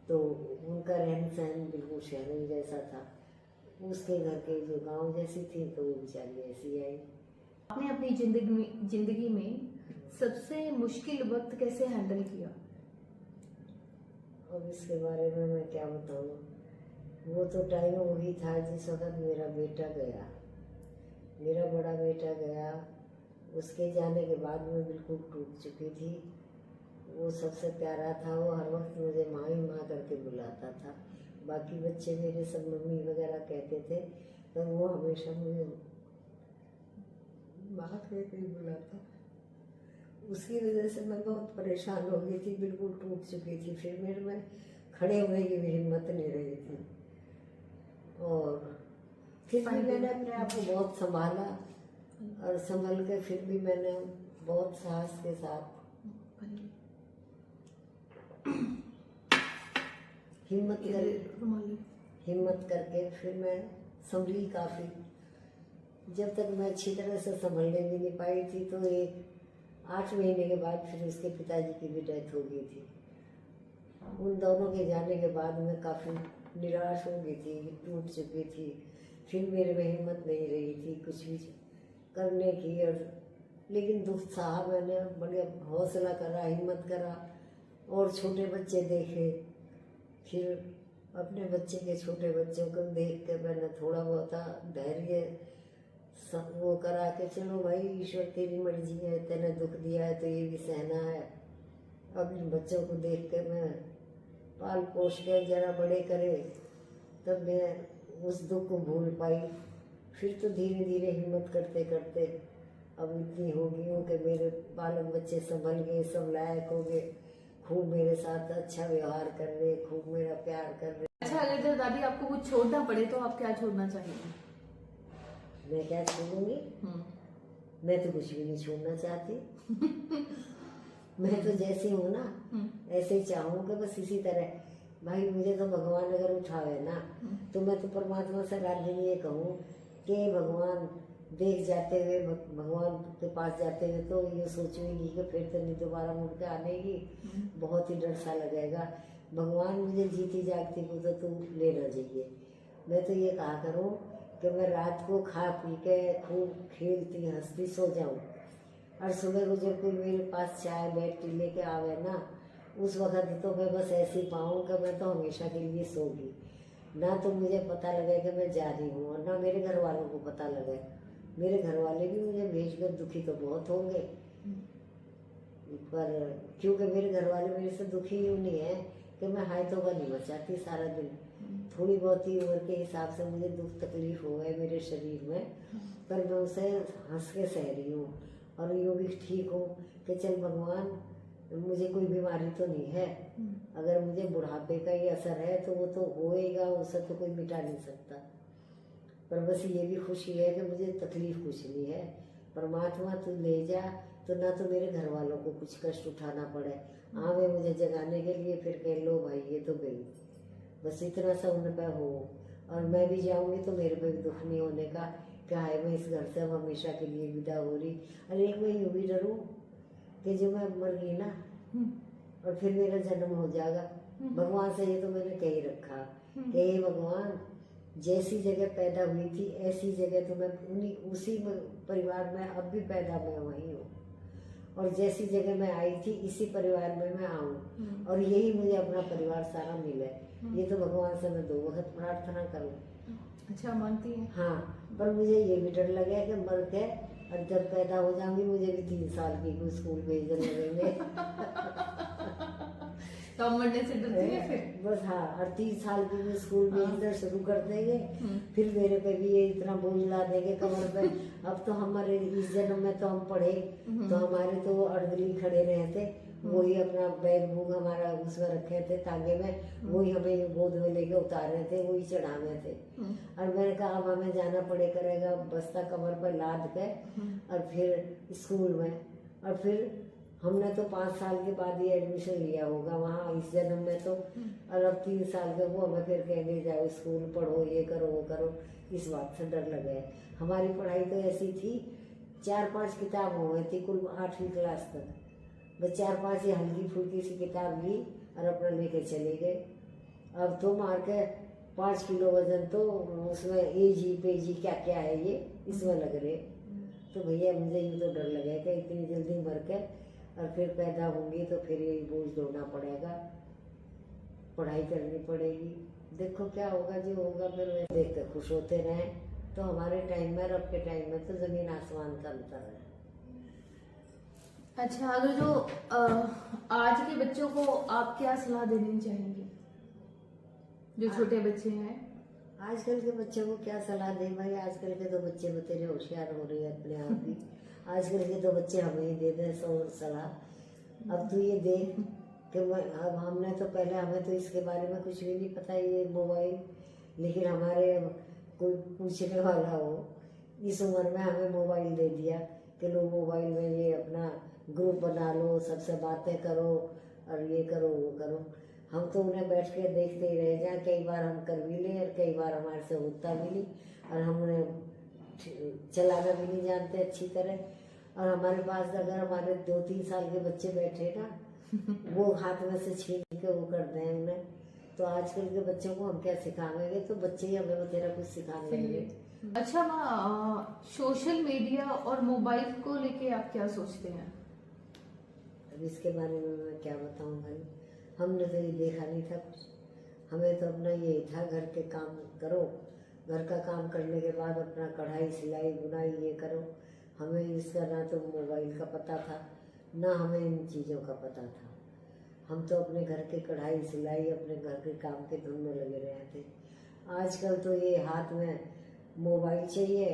तो उनका रहन सहन बिल्कुल शहरों जैसा था, उसके घर के जो गांव जैसी थी, तो वो बेचारी ऐसी आई। आपने अपनी जिंदगी में सबसे मुश्किल वक्त कैसे हैंडल किया? अब इसके बारे में मैं क्या बताऊँ। वो तो टाइम वही था जिस वक्त मेरा बेटा गया, मेरा बड़ा बेटा गया। उसके जाने के बाद मैं बिल्कुल टूट चुकी थी। वो सबसे प्यारा था, वो हर वक्त मुझे माँ ही माँ करके बुलाता था। बाकी बच्चे मेरे सब मम्मी वगैरह कहते थे, पर वो हमेशा मुझे माँ कह के बुलाता। उसकी वजह से मैं बहुत परेशान हो गई थी, बिल्कुल टूट चुकी थी। फिर मेरे में खड़े होने की मेरी हिम्मत नहीं रही थी। और फिर भी मैंने अपने आप को बहुत संभाला, और संभल के फिर भी मैंने बहुत साहस के साथ हिम्मत करके फिर मैं संभली काफ़ी। जब तक मैं अच्छी तरह से संभलने भी नहीं पाई थी, तो एक 8 महीने के बाद फिर उसके पिताजी की भी डेथ हो गई थी। उन दोनों के जाने के बाद मैं काफ़ी निराश हो गई थी, टूट चुकी थी। फिर मेरे में हिम्मत नहीं रही थी कुछ भी करने की। और लेकिन दुख सहा मैंने, बड़े हौसला करा, हिम्मत करा, और छोटे बच्चे देखे। फिर अपने बच्चे के छोटे बच्चों को देख के मैंने थोड़ा बहुत धैर्य वो करा के, चलो भाई ईश्वर तेरी मर्जी है, तेने दुख दिया है तो ये भी सहना है। अब इन बच्चों को देख के मैं पाल पोष के जरा बड़े करे, तब मैं उस दुख को भूल पाई। फिर तो धीरे धीरे हिम्मत करते करते अब इतनी हो गई हूँ कि मेरे बालक बच्चे संभल गए, सब लायक हो गए, खूब मेरे साथ अच्छा व्यवहार कर रहे, खूब मेरा प्यार कर रहे। अच्छा, अगर दादी आपको कुछ छोड़ना पड़े तो आप क्या छोड़ना चाहेंगे? मैं क्या छोड़ूंगी? मैं तो कुछ भी नहीं छोड़ना चाहती। मैं तो जैसी हूँ ना ऐसे ही चाहूँ कि बस इसी तरह। भाई मुझे तो भगवान अगर उठावे ना, तो मैं तो परमात्मा से रात दिन ये कहूँ कि भगवान देख जाते हुए, भगवान के पास जाते हुए तो ये सोचूंगी कि फिर तो नहीं दोबारा मुड़ के आने की, बहुत ही डर सा लगेगा। भगवान मुझे जीती जागती को तो तुम लेना चाहिए। मैं तो ये कहा करूँ कि मैं रात को खा पी के खूब खेलती हंसती सो जाऊँ, और सुबह को जब कोई मेरे पास चाय बैठ लेके आवे ना, उस वक्त तो मैं बस ऐसे ही पाऊँ कि मैं तो हमेशा के लिए सो गई। ना तो मुझे पता लगे कि मैं जा रही हूँ, और ना मेरे घर वालों को पता लगे। मेरे घर वाले भी मुझे भेजकर दुखी तो बहुत होंगे, पर क्योंकि मेरे घर वाले मेरे से दुखी यूँ नहीं है कि मैं हाय तो नहीं मचाती सारा दिन। थोड़ी बहुत ही उम्र के हिसाब से मुझे दुख तकलीफ हो गए मेरे शरीर में, पर मैं उसे हंस के सह रही हूँ और यूँ भी ठीक हूँ कि चल भगवान मुझे कोई बीमारी तो नहीं है। अगर मुझे बुढ़ापे का ही असर है तो वो तो होएगा, उसे तो कोई मिटा नहीं सकता। पर बस ये भी खुशी है कि मुझे तकलीफ कुछ नहीं है। परमात्मा तू ले जा तो ना तो मेरे घर वालों को कुछ कष्ट उठाना पड़े, आवे मुझे जगाने के लिए फिर कह लो भाई ये तो गई, बस इतना सा उन पे हो। और मैं भी जाऊंगी तो मेरे पे भी दुख नहीं होने का, क्या है मैं इस घर से अब हमेशा के लिए विदा हो रही। अरे एक मैं यूँ भी डरूं कि जो मैं मर गई ना और फिर मेरा जन्म हो जाएगा। भगवान से ये तो मैंने कह ही रखा कि हे भगवान जैसी जगह पैदा हुई थी ऐसी जगह तो मैं उसी परिवार में अब भी पैदा मैं वही हूँ, और जैसी जगह मैं आई थी इसी परिवार में मैं आऊँ, और यही मुझे अपना परिवार सारा मिले। ये तो भगवान से मैं 2 वक्त प्रार्थना करूँ। अच्छा मानती है? हाँ, पर मुझे ये भी डर लगे कि मर के और जब पैदा हो जाऊंगी मुझे भी 3 साल की को स्कूल भेजने लगेंगे। तो मरने से डरती है फिर? बस हाँ, और 30 साल की भी स्कूल भेजना शुरू कर देंगे, फिर मेरे पे भी ये इतना बोझ ला देंगे कमर पे। अब तो हमारे इस जन्म में तो हम पढ़े तो हमारे तो वो अर्दली खड़े रहते, वही अपना बैग बुग हमारा उसमें रखे थे तांगे में, वही हमें गोद में लेके उतारे थे, वही चढ़ाने थे। और मैंने कहा अब हमें जाना पड़े करेगा बस्ता कमर पर लाद के और फिर स्कूल में। और फिर हमने तो 5 साल के बाद ही एडमिशन लिया होगा वहाँ इस जन्म में तो, और अब 3 साल के वो हमें फिर कहने जाओ स्कूल पढ़ो ये करो वो करो, इस बात से डर लगे। हमारी पढ़ाई तो ऐसी थी 4-5 किताब हो गई थी कुल 8वीं क्लास तक, बस 4-5 ही हल्की फुल्की सी किताब ली और अपना लेके चले गए। अब तो मार के 5 किलो वजन तो उसमें एजी पेजी क्या क्या है ये इसमें लग रहे। तो भैया मुझे यूँ तो डर लगे कि इतनी जल्दी मर के और फिर पैदा होंगी तो फिर यही बोझ ढोना पड़ेगा, पढ़ाई करनी पड़ेगी। देखो क्या होगा जो होगा, फिर वे देख कर खुश होते रहे तो हमारे टाइम में और अब के टाइम में तो जमीन आसमान का अंतर है। अच्छा, अगर जो आज के बच्चों को आप क्या सलाह देनी चाहेंगे जो छोटे बच्चे हैं? आजकल के बच्चों को क्या सलाह दें भाई, आजकल के तो बच्चे बतेरे होशियार हो रहे हैं अपने आप ही। आजकल के तो बच्चे हमें ही दे दें सलाह। अब तो ये देख कि अब हमने तो पहले हमें तो इसके बारे में कुछ भी नहीं पता ये मोबाइल, लेकिन हमारे कोई पूछने वाला हो इस उम्र में हमें मोबाइल दे दिया कि लो मोबाइल में ये अपना ग्रुप बना लो, सबसे बातें करो और ये करो वो करो। हम तो उन्हें बैठ के देखते ही रह जाए, कई बार हम कर भी लें और कई बार हमारे से होता भी नहीं, और हम उन्हें चलाना भी नहीं जानते अच्छी तरह। और हमारे पास अगर हमारे 2-3 साल के बच्चे बैठे ना वो हाथ में से छीन के वो कर दें उन्हें, तो आजकल के बच्चों को हम क्या सिखाएंगे, तो बच्चे ही हमें तेरा कुछ सिखाने लगे। अच्छा माँ, सोशल मीडिया और मोबाइल को लेके आप क्या सोचते हैं? अब इसके बारे में मैं क्या बताऊं भाई, हमने तो ये देखा नहीं था कुछ। हमें तो अपना ये था घर के काम करो, घर का काम करने के बाद अपना कढ़ाई सिलाई बुनाई ये करो। हमें इसका ना तो मोबाइल का पता था ना हमें इन चीज़ों का पता था। हम तो अपने घर के कढ़ाई सिलाई अपने घर के काम के धुन में लगे रहे थे। आजकल तो ये हाथ में मोबाइल चाहिए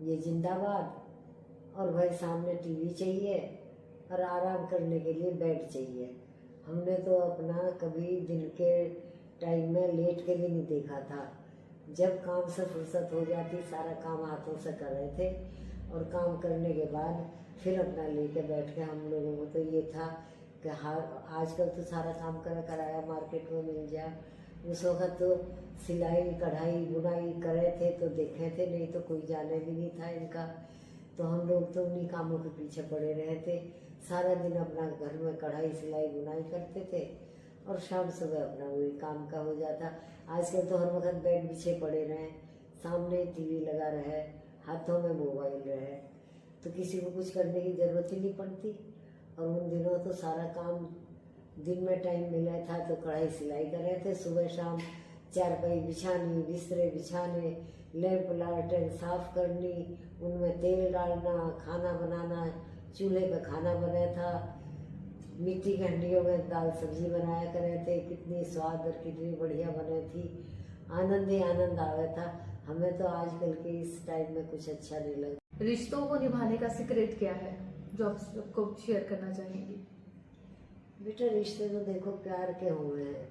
ये जिंदाबाद, और भाई सामने टीवी चाहिए और आराम करने के लिए बेड चाहिए। हमने तो अपना कभी दिन के टाइम में लेट के भी नहीं देखा था। जब काम से फुर्सत हो जाती सारा काम हाथों से कर रहे थे, और काम करने के बाद फिर अपना लेके बैठ के हम लोगों को तो ये था कि आजकल तो सारा काम कराया मार्केट में मिल जाए। उस वक्त तो सिलाई कढ़ाई बुनाई करे थे तो देखे थे, नहीं तो कोई जाने भी नहीं था इनका। तो हम लोग तो उन्हीं कामों के पीछे पड़े रहे थे, सारा दिन अपना घर में कढ़ाई सिलाई बुनाई करते थे और शाम सुबह अपना वही काम का हो जाता। आजकल तो हर वक्त बेड बिछे पड़े रहे, सामने टीवी लगा रहे, हाथों में मोबाइल रहे, तो किसी को कुछ करने की जरूरत ही नहीं पड़ती। और उन दिनों तो सारा काम दिन में टाइम मिला था तो कढ़ाई सिलाई कर रहे थे, सुबह शाम चारपाई बिछानी, बिस्तरे बिछाने, लैंप लालटेन साफ करनी, उनमें तेल डालना, खाना बनाना, चूल्हे पे खाना बना था, मिट्टी के हंडियों में दाल सब्जी बनाया करे थे, कितनी स्वाद और कितनी बढ़िया बने थी, आनंद ही आनंद आवे था। हमें तो आजकल के इस टाइम में कुछ अच्छा नहीं लगता। रिश्तों को निभाने का सीक्रेट क्या है जो आप सबको शेयर करना चाहेंगी? बेटा रिश्ते तो देखो प्यार के हुए हैं,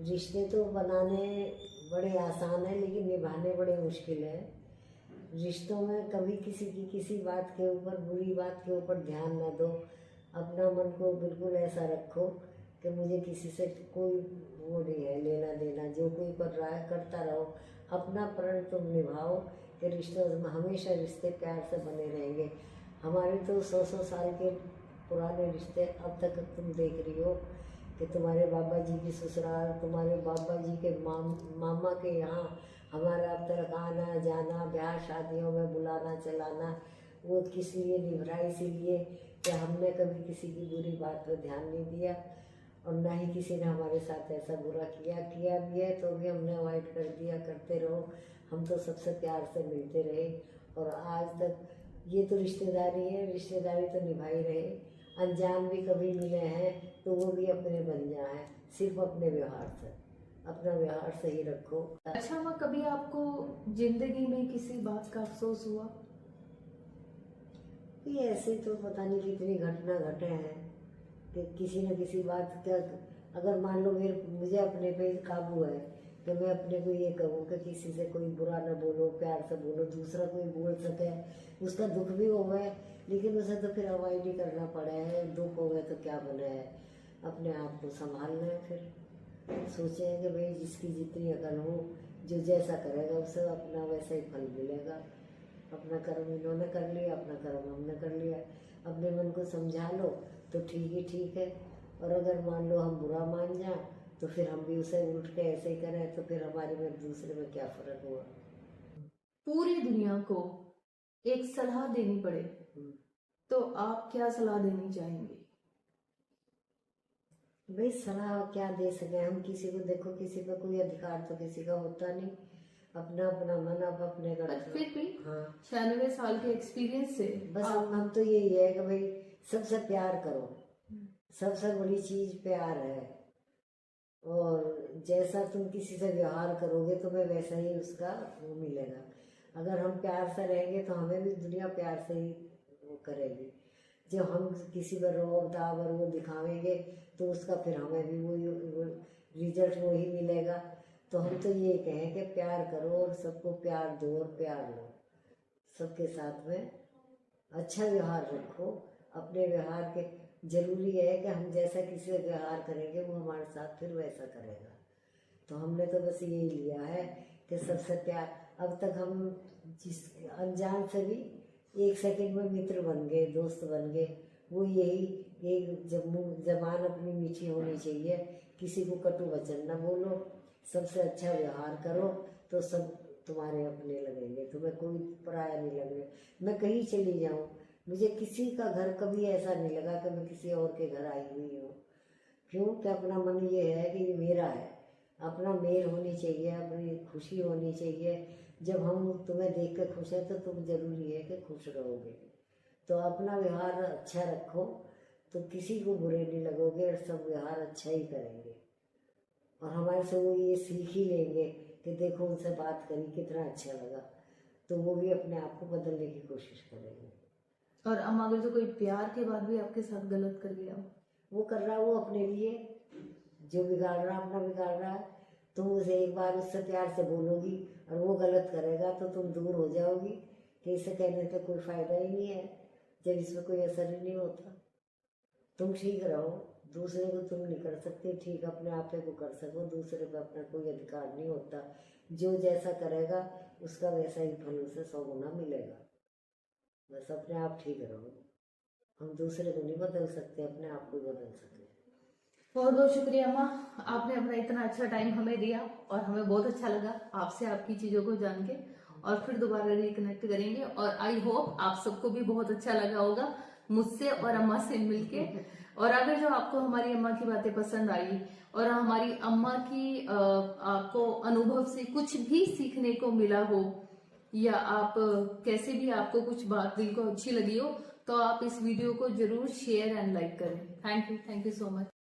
रिश्ते तो बनाने बड़े आसान है लेकिन निभाने बड़े मुश्किल है। रिश्तों में कभी किसी की किसी बात के ऊपर, बुरी बात के ऊपर ध्यान न दो। अपना मन को बिल्कुल ऐसा रखो कि मुझे किसी से कोई वो नहीं है लेना देना, जो कोई कर रहा है करता रहो, अपना प्रण तुम निभाओ कि रिश्तों में हमेशा रिश्ते प्यार से बने रहेंगे। हमारे तो 100-100 साल के पुराने रिश्ते अब तक तुम देख रही हो कि तुम्हारे बाबा जी की ससुराल, तुम्हारे बाबा जी के मामा के यहाँ हमारा अब तक आना जाना, ब्याह शादियों में बुलाना चलाना, वो किस लिए निभ रहा है? इसीलिए कि हमने कभी किसी की बुरी बात पर ध्यान नहीं दिया और ना ही किसी ने हमारे साथ ऐसा बुरा किया भी है तो भी हमने अवॉइड कर दिया। करते रहो, हम तो सबसे प्यार से मिलते रहे और आज तक ये तो रिश्तेदारी है, रिश्तेदारी तो निभाई रहे। अनजान भी कभी मिले हैं तो वो भी अपने बन जाए, सिर्फ अपने व्यवहार से, अपना व्यवहार सही रखो। अच्छा माँ, कभी आपको जिंदगी में किसी बात का अफसोस हुआ? ये ऐसे तो पता नहीं कितनी घटना घटे हैं कि किसी न किसी बात का, अगर मान लो मुझे अपने पे काबू है कि मैं अपने को ये कहूँ कि किसी से कोई बुरा ना बोलो, प्यार से बोलो, दूसरा कोई बोल सके, उसका दुख भी हो गए लेकिन उसे तो फिर अवॉइड ही करना पड़ा है। दुख हो गए तो क्या बना है, अपने आप को संभालना है। फिर सोचे कि भाई जिसकी जितनी अकल हो, जो जैसा करेगा उसे अपना वैसा ही फल मिलेगा। अपना कर्म इन्होंने कर लिया, अपना कर्म हमने कर लिया। अपने मन को समझा लो तो ठीक ही ठीक है, और अगर मान लो हम बुरा मान जाए तो फिर हम भी उसे उल्ट के ऐसे ही करें तो फिर हमारे में दूसरे में क्या फर्क हुआ। पूरी दुनिया को एक सलाह देनी पड़े तो आप क्या सलाह देनी चाहेंगे? भाई सलाह क्या दे सके हम किसी को? देखो किसी पे कोई अधिकार तो किसी का होता नहीं, अपना अपना मन आप अपने का पर फिर भी हाँ 96 साल के एक्सपीरियंस से बस हम तो यही है कि भाई सबसे प्यार करो, सबसे बड़ी चीज प्यार है। और जैसा तुम किसी से व्यवहार करोगे तुम्हें वैसा ही उसका वो मिलेगा। अगर हम प्यार से रहेंगे तो हमें भी दुनिया प्यार से ही वो करेगी। जब हम किसी पर रोब दाब और वो दिखावेंगे तो उसका फिर हमें भी वो रिजल्ट वही मिलेगा। तो हम तो ये कहें कि प्यार करो और सबको प्यार दो और प्यार लो, सबके साथ में अच्छा व्यवहार रखो। अपने व्यवहार के जरूरी है कि हम जैसा किसी से व्यवहार करेंगे वो हमारे साथ फिर वैसा करेगा। तो हमने तो बस यही लिया है कि सबसे प्यार। अब तक हम जिस अनजान से भी 1 सेकंड में मित्र बन गए, दोस्त बन गए। वो यही एक जबान अपनी मीठी होनी चाहिए, किसी को कटु वचन न बोलो, सबसे अच्छा व्यवहार करो तो सब तुम्हारे अपने लगेंगे, तुम्हें कोई पराया नहीं लगेगा। मैं कहीं चली जाऊँ, मुझे किसी का घर कभी ऐसा नहीं लगा कि मैं किसी और के घर आई हुई हूँ। क्यों? कि अपना मन ये है कि ये मेरा है, अपना मेल होनी चाहिए, अपनी खुशी होनी चाहिए। जब हम तुम्हें देख के खुश हैं तो तुम जरूरी है कि खुश रहोगे। तो अपना व्यवहार अच्छा रखो तो किसी को बुरे नहीं लगोगे और सब व्यवहार अच्छा ही करेंगे। और हमारे से वो ये सीख ही लेंगे कि देखो उनसे बात करी कितना अच्छा लगा, तो वो भी अपने आप को बदलने की कोशिश करेंगे। और अम्मा, अगर जो कोई प्यार के बाद भी आपके साथ गलत कर गया, वो कर रहा है वो अपने लिए, जो बिगाड़ रहा अपना बिगाड़ रहा है। तुम उसे एक बार उससे प्यार से बोलोगी और वो गलत करेगा तो तुम दूर हो जाओगी कि इसे कहने से कोई फायदा ही नहीं है, जब इसमें कोई असर ही नहीं होता। तुम ठीक रहो, दूसरे को तुम नहीं कर सकते ठीक, अपने आप को कर सको, दूसरे पे अपना कोई अधिकार नहीं होता। जो जैसा करेगा उसका वैसा ही फल उसे 100 गुना मिलेगा। बस अपने आप ठीक रहो, हम दूसरे को नहीं बदल सकते, अपने आप को बदल सकते। बहुत बहुत शुक्रिया अम्मा, आपने अपना इतना अच्छा टाइम हमें दिया और हमें बहुत अच्छा लगा आपसे आपकी चीजों को जान के। और फिर दोबारा रिकनेक्ट करेंगे और आई होप आप सबको भी बहुत अच्छा लगा होगा मुझसे और अम्मा से मिलके। और अगर जो आपको हमारी अम्मा की बातें पसंद आई और हमारी अम्मा की आपको अनुभव से कुछ भी सीखने को मिला हो, या आप कैसे भी आपको कुछ बात दिल को अच्छी लगी हो, तो आप इस वीडियो को जरूर शेयर एंड लाइक करें। Thank you so much.